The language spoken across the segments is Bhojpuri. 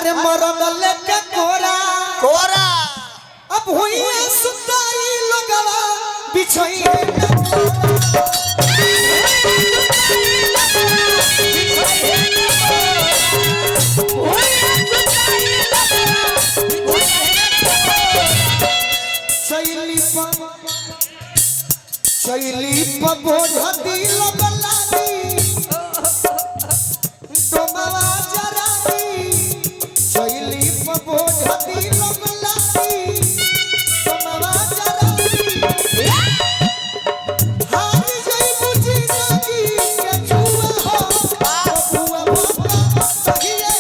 अरे मरद लेके कोरा कोरा अब हुई सुताई लगवा बिछई शैली पर बोझ दिल बलानी डोमावा जरानी शैली पर बोझ दिल बलानी डोमावा जरानी हाथ जई बुझी नगी के छुआ हो बुआ भोका सहिए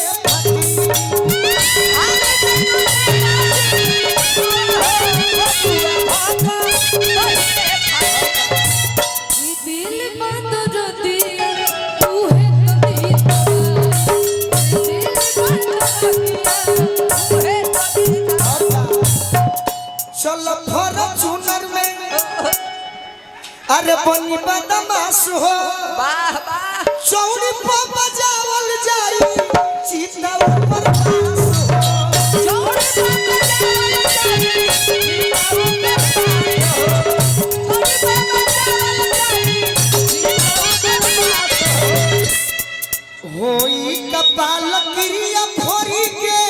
फॉर्च्यूनर में अरे बनी बदमाश हो वाह वाह चौड़ी पर बजावल जाई चीता ऊपर पास हो चौड़ी पर बजावल जाई चीता ऊपर पास हो चौड़ी पर बजावल जाई चीता ऊपर पास हो होई कपाल क्रिया फोरी के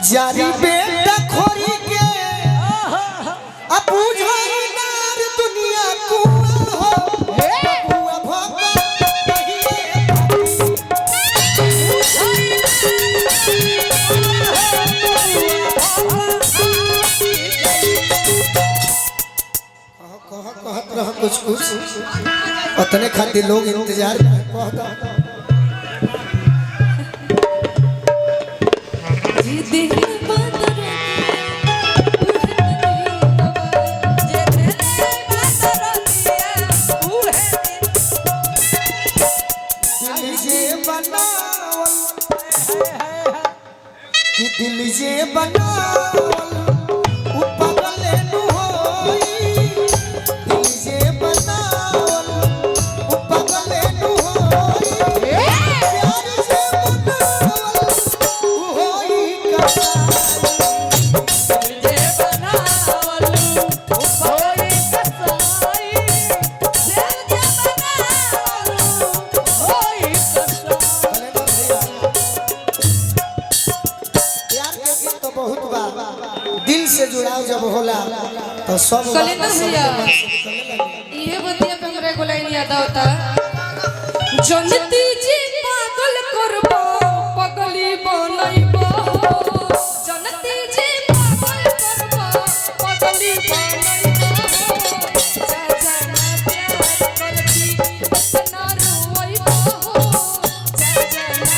जारी बेटा खोरी के अब बुझाई नार दुनिया कुआं हो बुआ भोका कहिए कहत रह कुछ पतने खातिर लोग इंतजार कहता दिल जे बनावल उ पागल नु होई दिल जे बनावल उ पागल नु होई प्यार जे बनावल उ होई कसाई दिल जे बनावल उ होई कसाई दिल जे बनावल उ होई बहुत बा दिल से जुड़ाव जब होला तो सब कलेंदर भैया ये बतिया पे हमरे को लाइन याद आता जनती जी पागल करबो पगली बनइबो जनती जी पागल करबो पगली बनइबो जा जाना प्यार करती इतना रोइबो जा जाना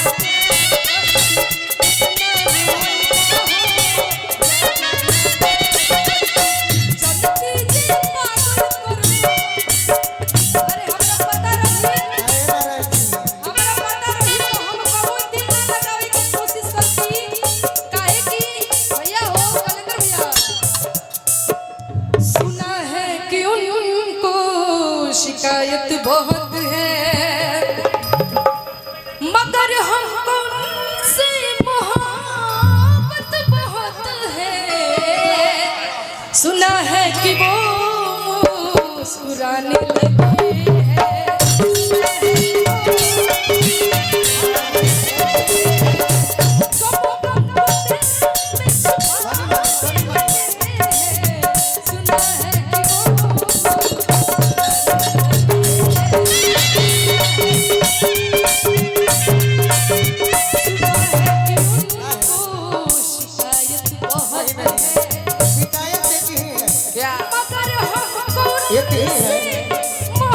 शिकायत बहुत है मगर हमको उनसे मोहब्बत बहुत है सुना है कि वो मुस्कुराने लगे हैं एक ही है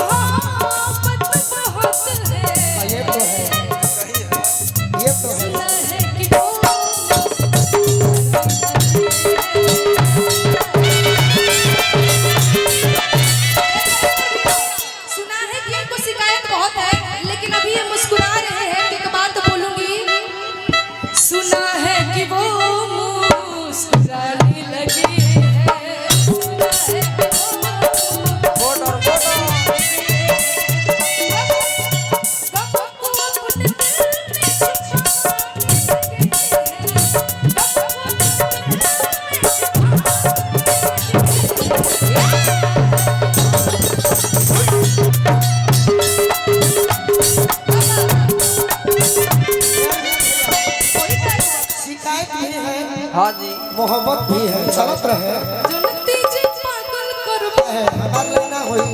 हाँ जी मोहब्बत भी है, चलत रहे जनती जी पागल करबो हमार ना होई